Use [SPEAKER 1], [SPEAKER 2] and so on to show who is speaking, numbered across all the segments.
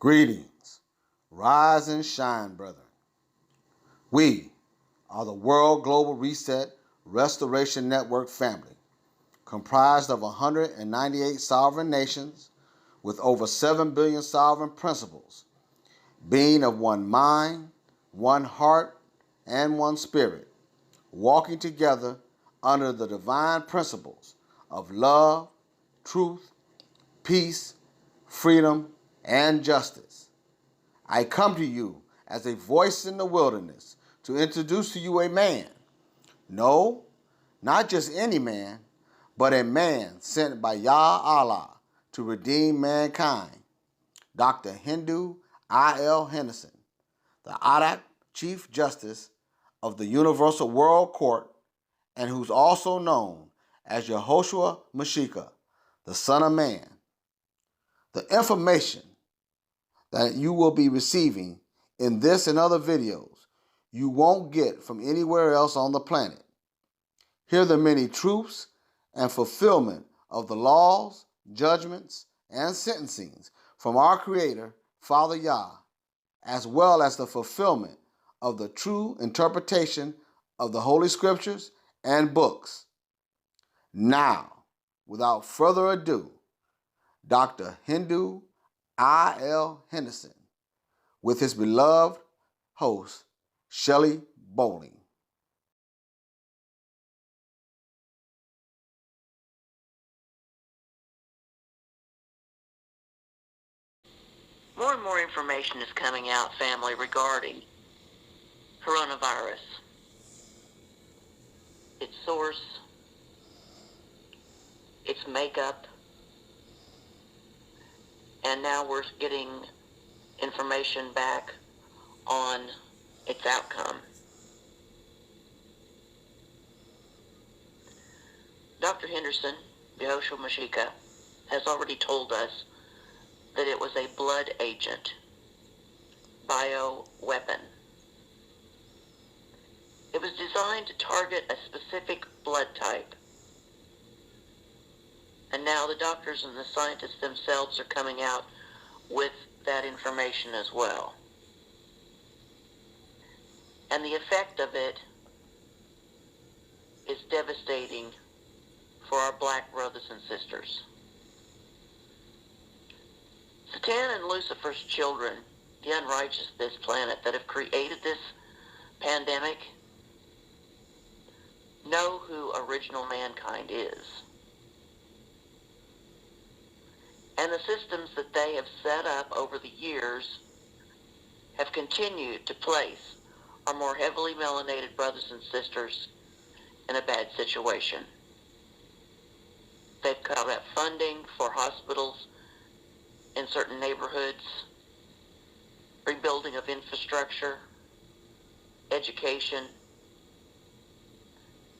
[SPEAKER 1] Greetings. Rise and shine, brethren. We are the World Global Reset Restoration Network family, comprised of 198 sovereign nations with over 7 billion sovereign principles, being of one mind, one heart, and one spirit, walking together under the divine principles of love, truth, peace, freedom, and justice. I come to you as a voice in the wilderness to introduce to you a man. No, not just any man, but a man sent by Yah-Allah to redeem mankind. Dr. Hendo I.L. Henderson, the adhoc Chief Justice of the Universal World Court, and who's also known as Yahoshua Mashiach, the Son of Man. The information that you will be receiving in this and other videos you won't get from anywhere else on the planet. Hear the many truths and fulfillment of the laws, judgments, and sentencings from our Creator, Father Yah, as well as the fulfillment of the true interpretation of the Holy Scriptures and books. Now, without further ado, Dr. Hendo I.L. Henderson, with his beloved host, Shelley Bowling.
[SPEAKER 2] More and more information is coming out, family, regarding coronavirus, its source, its makeup, and now we're getting information back on its outcome. Dr. Henderson, Yahoshua Mashiach, has already told us that it was a blood agent, bioweapon. It was designed to target a specific blood type. And now the doctors and the scientists themselves are coming out with that information as well. And the effect of it is devastating for our black brothers and sisters. Satan and Lucifer's children, the unrighteous of this planet that have created this pandemic, know who original mankind is. And the systems that they have set up over the years have continued to place our more heavily melanated brothers and sisters in a bad situation. They've cut out funding for hospitals in certain neighborhoods, rebuilding of infrastructure, education,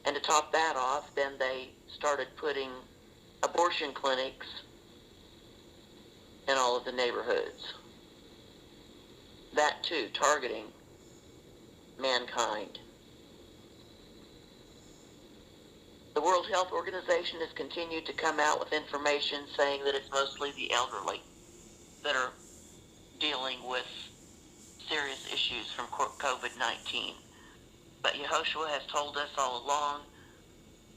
[SPEAKER 2] and to top that off, then they started putting abortion clinics in all of the neighborhoods. That too, targeting mankind. The World Health Organization has continued to come out with information saying that it's mostly the elderly that are dealing with serious issues from COVID-19. But Yahoshua has told us all along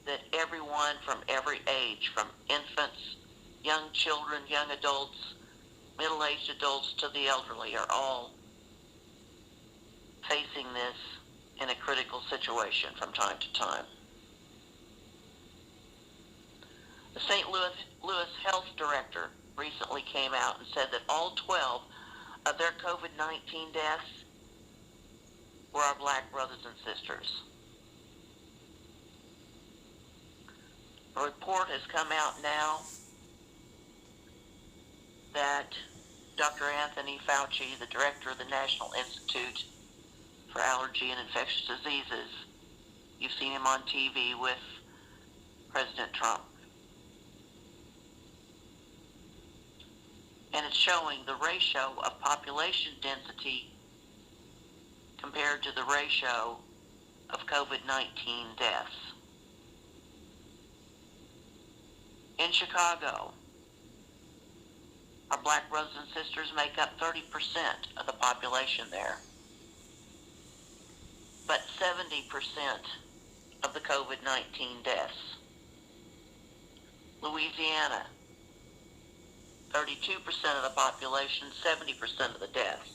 [SPEAKER 2] that everyone from every age, from infants, young children, young adults, middle-aged adults to the elderly, are all facing this in a critical situation from time to time. The St. Louis Health Director recently came out and said that all 12 of their COVID-19 deaths were our black brothers and sisters. A report has come out now that Dr. Anthony Fauci, the director of the National Institute for Allergy and Infectious Diseases, you've seen him on TV with President Trump. And it's showing the ratio of population density compared to the ratio of COVID-19 deaths. In Chicago, Our black brothers and sisters make up 30% of the population there. But 70% of the COVID-19 deaths. Louisiana, 32% of the population, 70% of the deaths.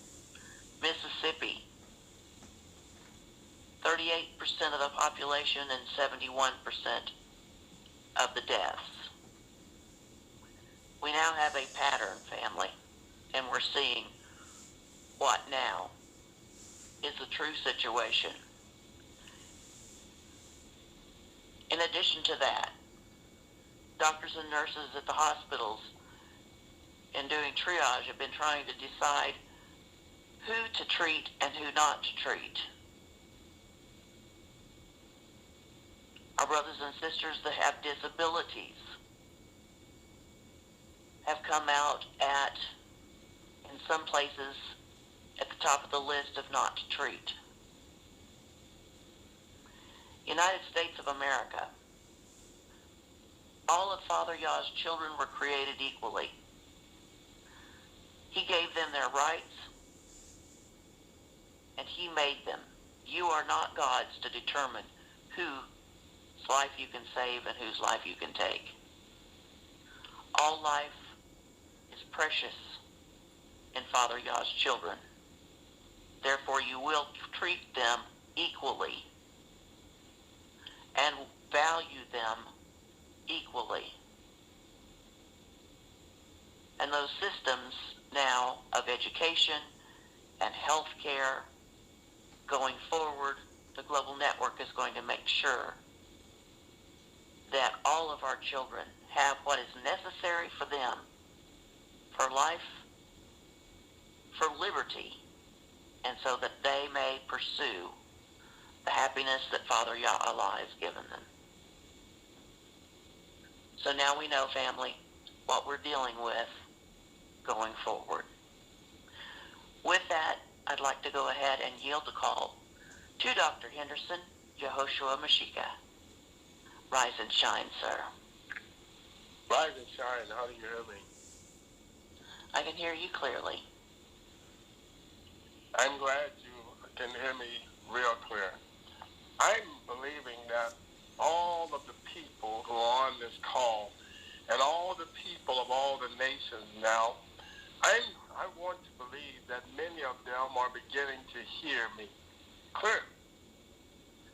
[SPEAKER 2] Mississippi, 38% of the population and 71% of the deaths. We now have a pattern, family, and we're seeing what now is the true situation. In addition to that, doctors and nurses at the hospitals in doing triage have been trying to decide who to treat and who not to treat. Our brothers and sisters that have disabilities have come out at, in some places, at the top of the list of not to treat. United States of America, all of Father Yah's children were created equally. He gave them their rights, and He made them. You are not gods to determine whose life you can save and whose life you can take. All life is precious in Father Yah's children. Therefore, you will treat them equally and value them equally. And those systems now of education and health care going forward, the global network is going to make sure that all of our children have what is necessary for them, for life, for liberty, and so that they may pursue the happiness that Father Yah-Allah has given them. So now we know, family, what we're dealing with going forward. With that, I'd like to go ahead and yield the call to Dr. Henderson, Yahoshua Mashiach. Rise and shine, sir.
[SPEAKER 3] Rise and shine. How do you hear me?
[SPEAKER 2] I can hear you clearly.
[SPEAKER 3] I'm glad you can hear me real clear. I'm believing that all of the people who are on this call and all the people of all the nations now, I want to believe that many of them are beginning to hear me clearly.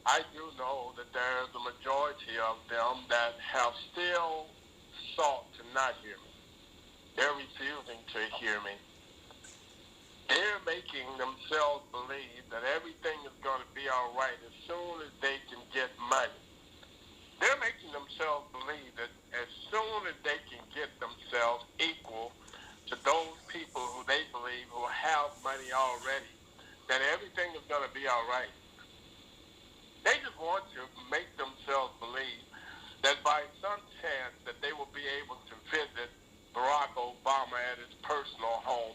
[SPEAKER 3] I do know that there's a majority of them that have still sought to not hear me. They're refusing to hear me. They're making themselves believe that everything is going to be all right as soon as they can get money. They're making themselves believe that as soon as they can get themselves equal to those people who they believe who have money already, that everything is going to be all right. They just want to make themselves believe that by some chance that they will be able to visit Barack Obama at his personal home,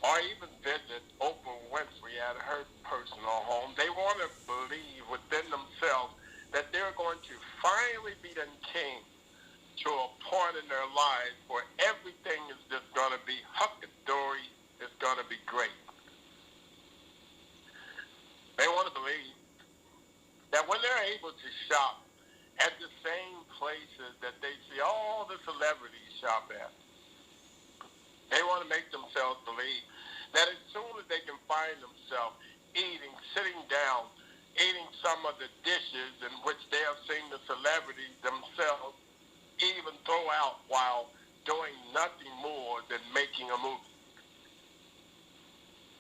[SPEAKER 3] or even visit Oprah Winfrey at her personal home. They want to believe within themselves that they're going to finally be the king to a point in their lives where everything is just going to be hunky-dory, it's going to be great. They want to believe that when they're able to shop at the same places that they see all the celebrities shop at, they want to make themselves believe that as soon as they can find themselves sitting down, eating some of the dishes in which they have seen the celebrities themselves even throw out while doing nothing more than making a movie.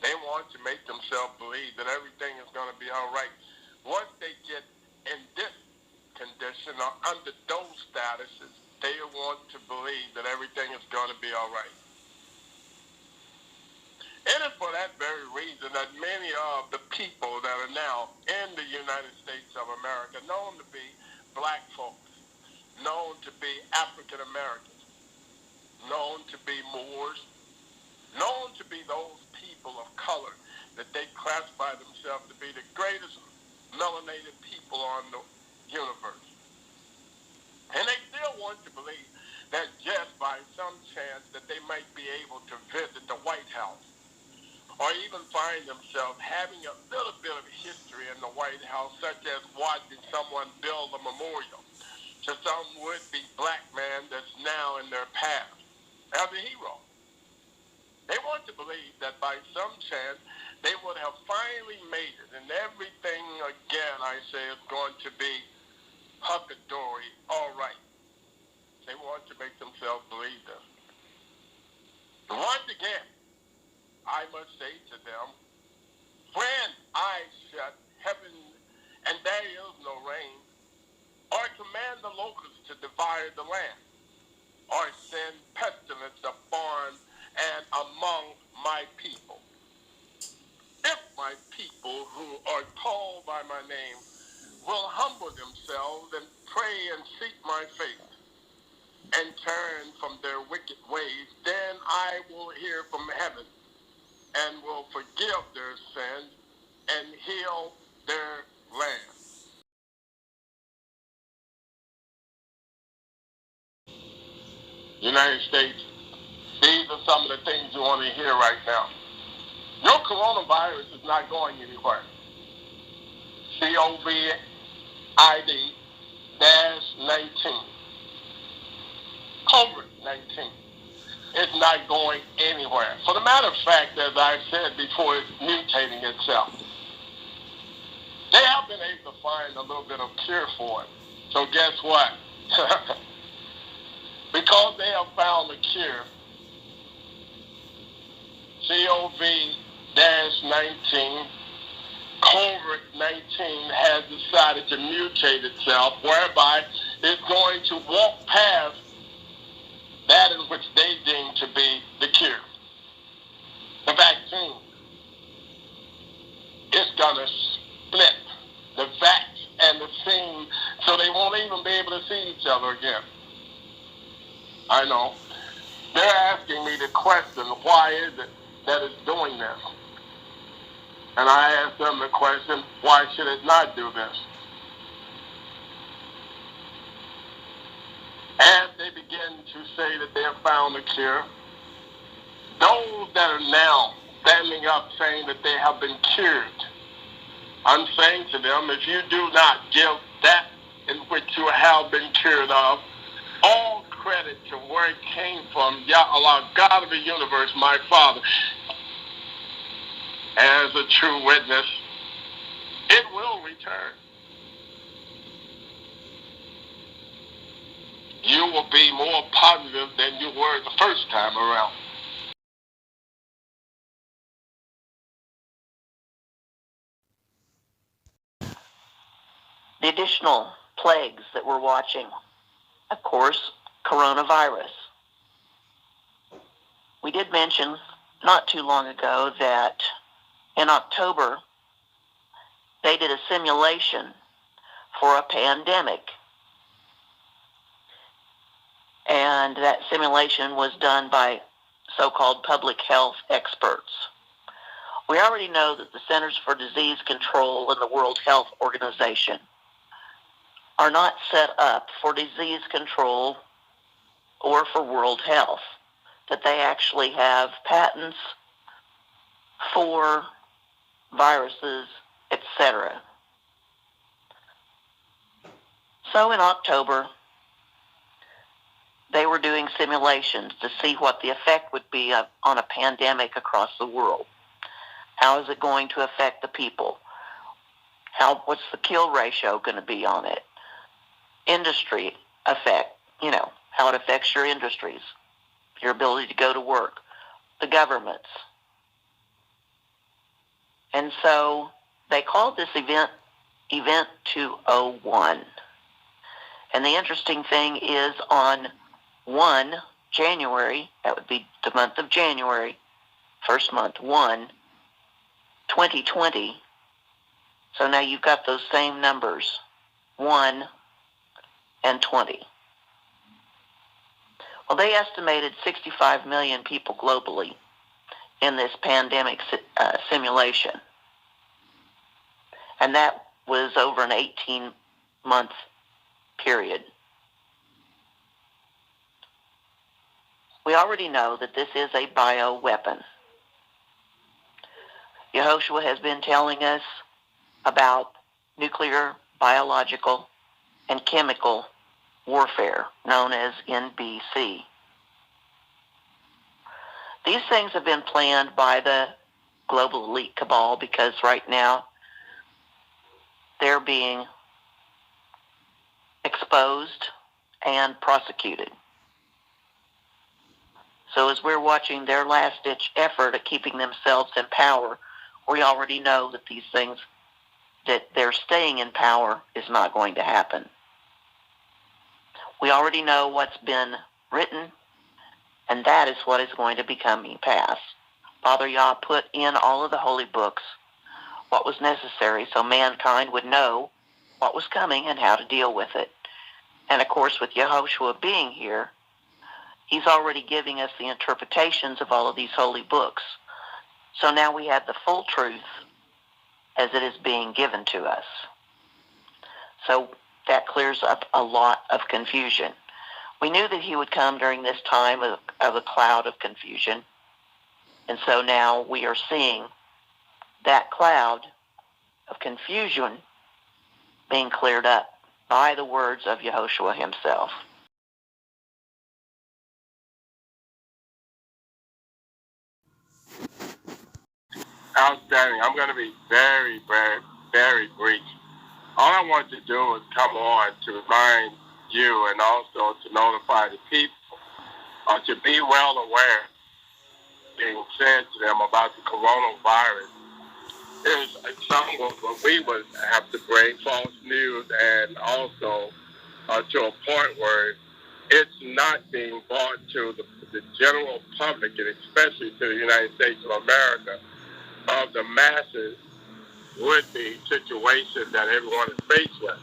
[SPEAKER 3] They want to make themselves believe that everything is going to be all right. Once they get in this condition or under those statuses, they want to believe that everything is going to be all right. It is for that very reason that many of the people that are now in the United States of America, known to be black folks, known to be African Americans, known to be Moors, known to be those people of color that they classify themselves to be the greatest melanated people on the universe. And they still want to believe that just by some chance that they might be able to visit the White House, or even find themselves having a little bit of history in the White House, such as watching someone build a memorial to some would-be black man that's now in their past as a hero. They want to believe that by some chance they would have finally made it, and everything, again, I say, is going to be hunky-dory, all right. They want to make themselves believe this. Once again, I must say to them, when I shut heaven and there is no rain, or command the locusts to devour the land, or send pestilence upon and among my people, if my people who are called by my name will humble themselves and pray and seek my face and turn from their wicked ways, then I will hear from heaven and will forgive their sins and heal their land. United States, these are some of the things you want to hear right now. Your coronavirus is not going anywhere. COVID-19. COVID-19 is not going anywhere. For the matter of fact, as I've said before, it's mutating itself. They have been able to find a little bit of cure for it. So guess what? Because they have found a cure, COVID-19 has decided to mutate itself, whereby it's going to walk past that in which they deem to be the cure. The vaccine is going to split the vax and the scene so they won't even be able to see each other again. I know. They're asking me the question, why is it that it's doing this? And I asked them the question, why should it not do this? As they begin to say that they have found a cure, those that are now standing up saying that they have been cured, I'm saying to them, if you do not give that in which you have been cured of all credit to where it came from, Yahuwah, God of the universe, my Father, as a true witness, it will return. You will be more positive than you were the first time around.
[SPEAKER 2] The additional plagues that we're watching, of course, coronavirus. We did mention not too long ago that in October, they did a simulation for a pandemic. And that simulation was done by so-called public health experts. We already know that the Centers for Disease Control and the World Health Organization are not set up for disease control or for world health, that they actually have patents for viruses, etc. So in October, they were doing simulations to see what the effect would be on a pandemic across the world. How is it going to affect the people? What's the kill ratio going to be on it? Industry effect, how it affects your industries, your ability to go to work, the governments. And so they called this event 201. And the interesting thing is on 1 January, that would be the month of January, first month, 2020. So now you've got those same numbers, 1 and 20. Well, they estimated 65 million people globally in this pandemic simulation. And that was over an 18-month period. We already know that this is a bioweapon. Yahoshua has been telling us about nuclear, biological, and chemical warfare, known as NBC. These things have been planned by the global elite cabal because right now they're being exposed and prosecuted. So as we're watching their last-ditch effort at keeping themselves in power, we already know that these things, that their staying in power is not going to happen. We already know what's been written, and that is what is going to be coming past. Father Yah put in all of the holy books what was necessary so mankind would know what was coming and how to deal with it. And of course, with Yahoshua being here, he's already giving us the interpretations of all of these holy books. So now we have the full truth as it is being given to us. So that clears up a lot of confusion. We knew that he would come during this time of a cloud of confusion. And so now we are seeing that cloud of confusion being cleared up by the words of Yahoshua himself.
[SPEAKER 3] Outstanding. I'm going to be very, very, very brief. All I want to do is come on to remind you and also to notify the people to be well aware being said to them about the coronavirus is somewhat what we would have to bring false news and also to a point where it's not being brought to the general public and especially to the United States of America of the masses would-be situation that everyone is faced with.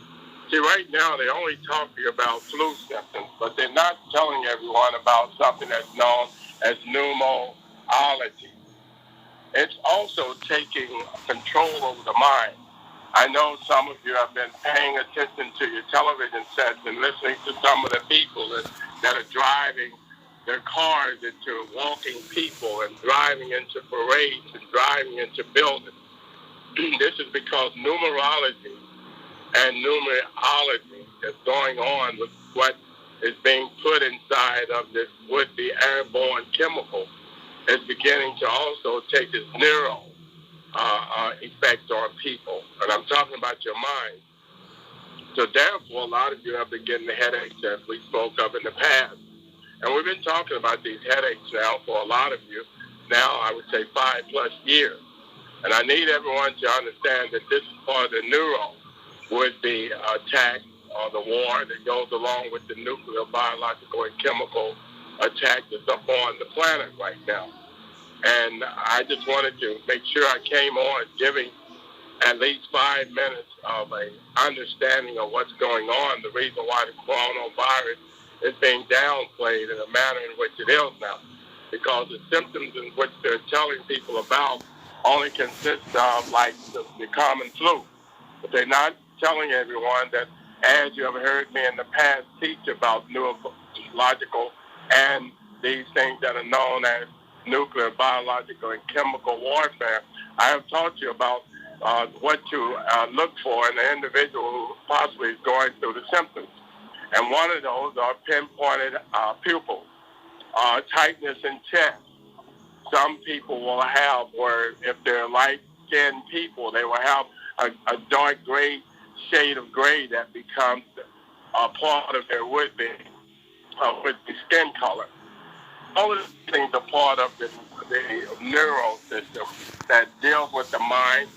[SPEAKER 3] See, right now they're only talking about flu symptoms, but they're not telling everyone about something that's known as pneumology. It's also taking control over the mind. I know some of you have been paying attention to your television sets and listening to some of the people that are driving their cars into walking people and driving into parades and driving into buildings. This is because numerology and numerology is going on with what is being put inside of this would-be airborne chemical. It's beginning to also take its neural effect on people. And I'm talking about your mind. So therefore, a lot of you have been getting the headaches as we spoke of in the past. And we've been talking about these headaches now for a lot of you, now I would say 5+ years. And I need everyone to understand that this is part of the neuro would-be attack or the war that goes along with the nuclear, biological, and chemical attack that's up on the planet right now. And I just wanted to make sure I came on giving at least 5 minutes of an understanding of what's going on, the reason why the coronavirus is being downplayed in a manner in which it is now. Because the symptoms in which they're telling people about only consist of like the common flu. But they're not telling everyone that, as you have heard me in the past teach about neurological and these things that are known as nuclear, biological, and chemical warfare, I have taught you about what to look for in an individual who possibly is going through the symptoms. And one of those are pinpointed pupils, tightness in chest. Some people will have, where if they're light-skinned people, they will have a dark gray shade of gray that becomes a part of their would-be skin color. All of these things are part of the neural system that deals with the mind.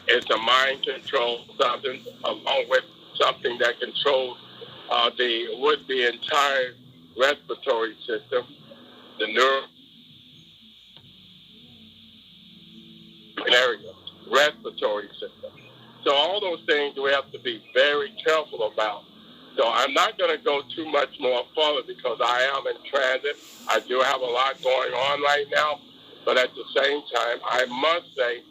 [SPEAKER 3] It's a mind control substance along with something that controls the would-be entire respiratory system, the neural area, respiratory system. So all those things we have to be very careful about. So I'm not going to go too much more further because I am in transit. I do have a lot going on right now, but at the same time, I must say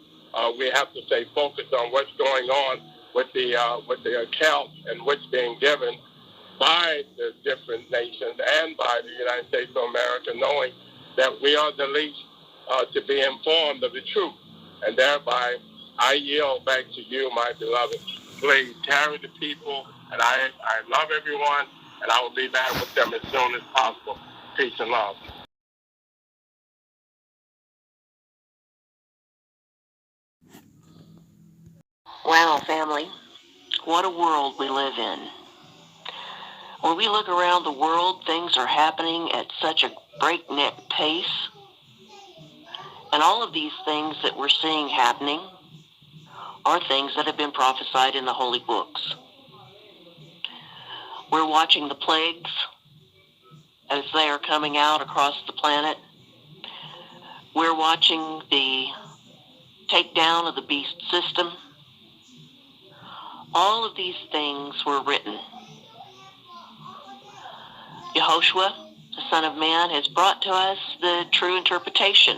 [SPEAKER 3] we have to stay focused on what's going on with the account and what's being given by the different nations and by the United States of America, knowing that we are the least to be informed of the truth. And thereby, I yield back to you, my beloved. Please carry the people, and I love everyone, and I will be back with them as soon as possible. Peace and love.
[SPEAKER 2] Wow, family, what a world we live in. When we look around the world, things are happening at such a breakneck pace. And all of these things that we're seeing happening are things that have been prophesied in the holy books. We're watching the plagues as they are coming out across the planet. We're watching the takedown of the beast system. All of these things were written. Yahoshua, the Son of Man, has brought to us the true interpretation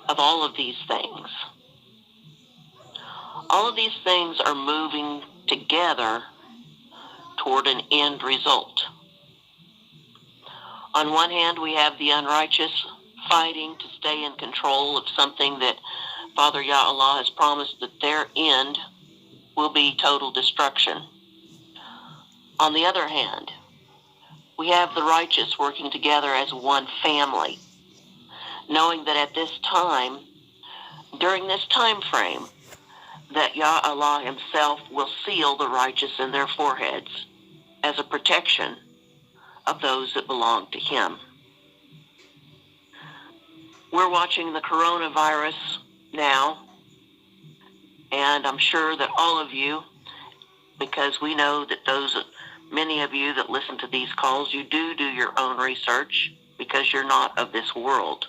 [SPEAKER 2] of all of these things. All of these things are moving together toward an end result. On one hand, we have the unrighteous fighting to stay in control of something that Father Yah-Allah has promised that their end will be total destruction. On the other hand, we have the righteous working together as one family, knowing that at this time, during this time frame, that Yah-Allah himself will seal the righteous in their foreheads as a protection of those that belong to him. We're watching the coronavirus now, and I'm sure that all of you, because we know that many of you that listen to these calls, you do your own research because you're not of this world.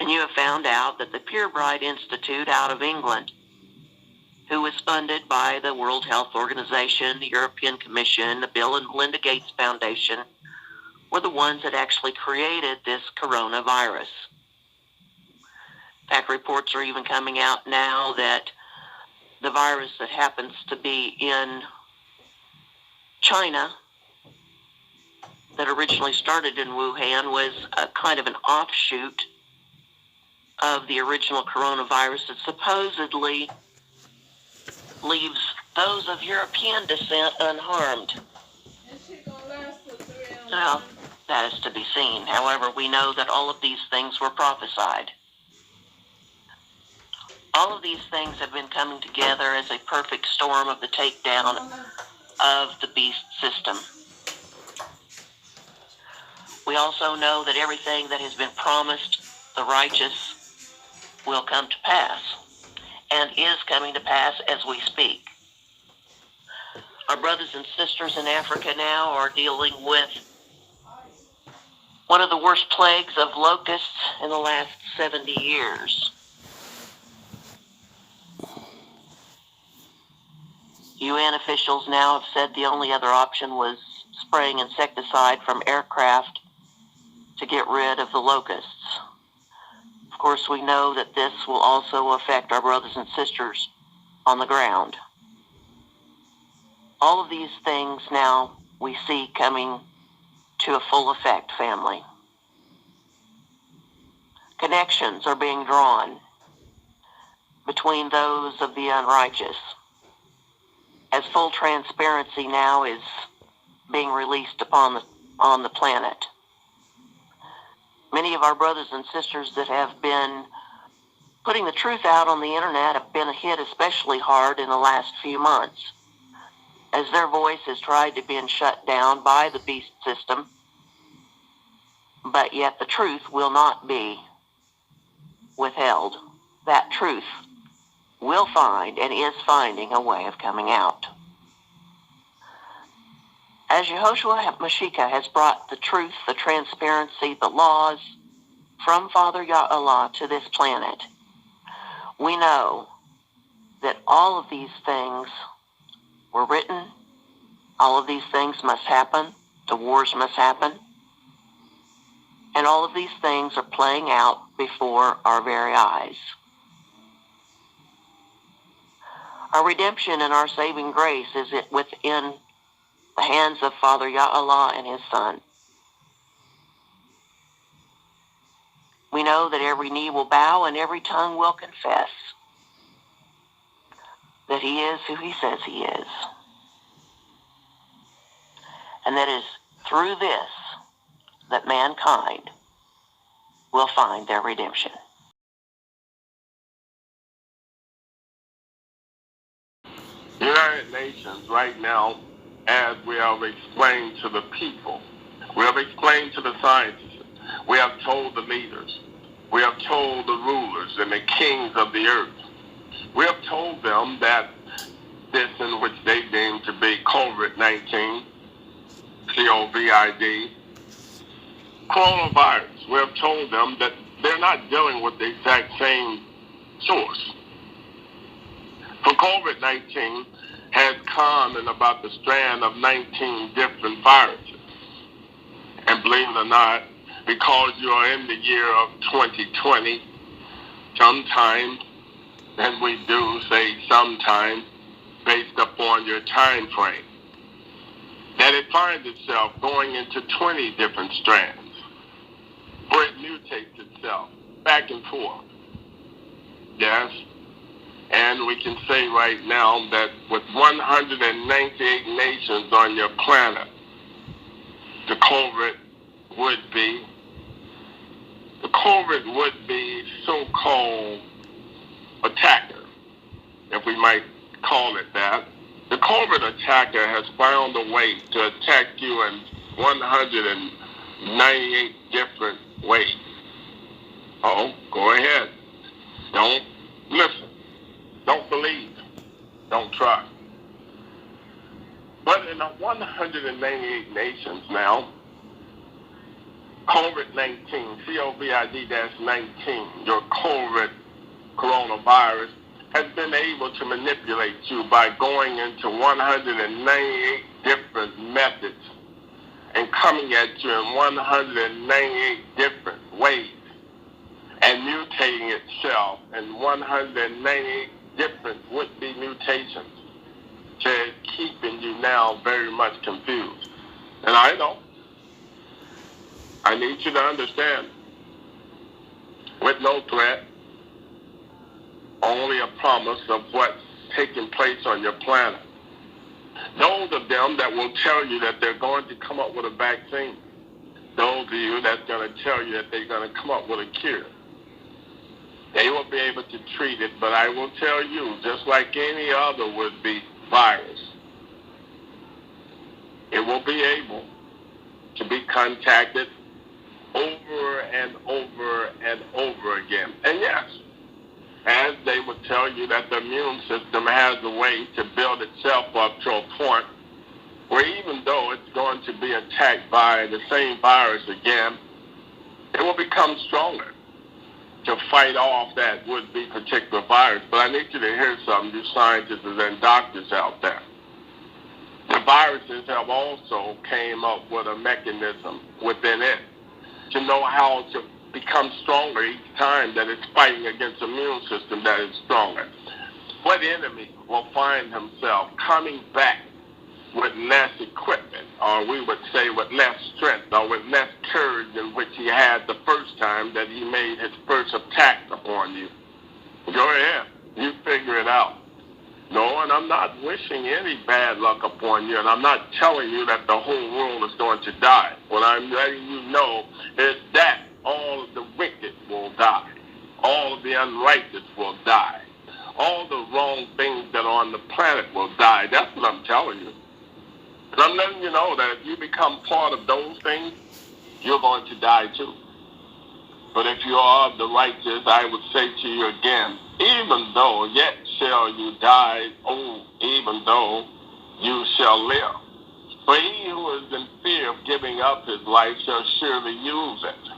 [SPEAKER 2] And you have found out that the Purebride Institute out of England, who was funded by the World Health Organization, the European Commission, the Bill and Melinda Gates Foundation, were the ones that actually created this coronavirus. In fact, reports are even coming out now that the virus that happens to be in China, that originally started in Wuhan, was a kind of an offshoot of the original coronavirus that supposedly leaves those of European descent unharmed. Well, that is to be seen. However, we know that all of these things were prophesied. All of these things have been coming together as a perfect storm of the takedown of the beast system. We also know that everything that has been promised the righteous will come to pass, and is coming to pass as we speak. Our brothers and sisters in Africa now are dealing with one of the worst plagues of locusts in the last 70 years. UN officials now have said the only other option was spraying insecticide from aircraft to get rid of the locusts. Of course, we know that this will also affect our brothers and sisters on the ground. All of these things now we see coming to a full effect, family. Connections are being drawn between those of the unrighteous, as full transparency now is being released on the planet. Many of our brothers and sisters that have been putting the truth out on the internet have been hit especially hard in the last few months, as their voice has tried to be shut down by the beast system, but yet the truth will not be withheld. That truth will find and is finding a way of coming out. As Yahoshua Mashiach has brought the truth, the transparency, the laws from Father Yah-Allah to this planet, we know that all of these things were written, all of these things must happen, the wars must happen, and all of these things are playing out before our very eyes. Our redemption and our saving grace is within the hands of Father Yah-Allah and his Son. We know that every knee will bow and every tongue will confess that he is who he says he is. And that is through this that mankind will find their redemption.
[SPEAKER 3] The United Nations right now, as we have explained to the people, we have explained to the scientists, we have told the leaders, we have told the rulers and the kings of the earth, we have told them that this in which they deem to be COVID-19, COVID, coronavirus, we have told them that they're not dealing with the exact same source. For COVID-19 has come in about the strand of 19 different viruses. And believe it or not, because you are in the year of 2020, sometime, and we do say sometime, based upon your time frame, that it finds itself going into 20 different strands, where it mutates itself back and forth. Yes? And we can say right now that with 198 nations on your planet, the COVID would be so-called attacker, if we might call it that. The COVID attacker has found a way to attack you in 198 different ways. Oh, go ahead. Don't listen. Don't believe. Don't trust. But in the 198 nations now, COVID-19, COVID-19, your COVID coronavirus, has been able to manipulate you by going into 198 different methods and coming at you in 198 different ways and mutating itself in 198 different would-be mutations, to keeping you now very much confused. And I know, I need you to understand, with no threat, only a promise of what's taking place on your planet. Those of them that will tell you that they're going to come up with a vaccine, those of you that's going to tell you that they're going to come up with a cure, they will be able to treat it, but I will tell you, just like any other would-be virus, it will be able to be contacted over and over and over again. And yes, as they would tell you that the immune system has a way to build itself up to a point where even though it's going to be attacked by the same virus again, it will become stronger to fight off that would-be particular virus. But I need you to hear something, you scientists and doctors out there. The viruses have also came up with a mechanism within it to know how to become stronger each time that it's fighting against the immune system that is stronger. What enemy will find himself coming back with less equipment, or we would say with less strength, or with less courage than which he had the first time that he made his first attack upon you? Go ahead. You figure it out. No, and I'm not wishing any bad luck upon you, and I'm not telling you that the whole world is going to die. What I'm letting you know is that all of the wicked will die. All of the unrighteous will die. All the wrong things that are on the planet will die. That's what I'm telling you. And I'm letting you know that if you become part of those things, you're going to die too. But if you are of the righteous, I would say to you again, even though yet shall you die, oh, even though you shall live. For he who is in fear of giving up his life shall surely use it.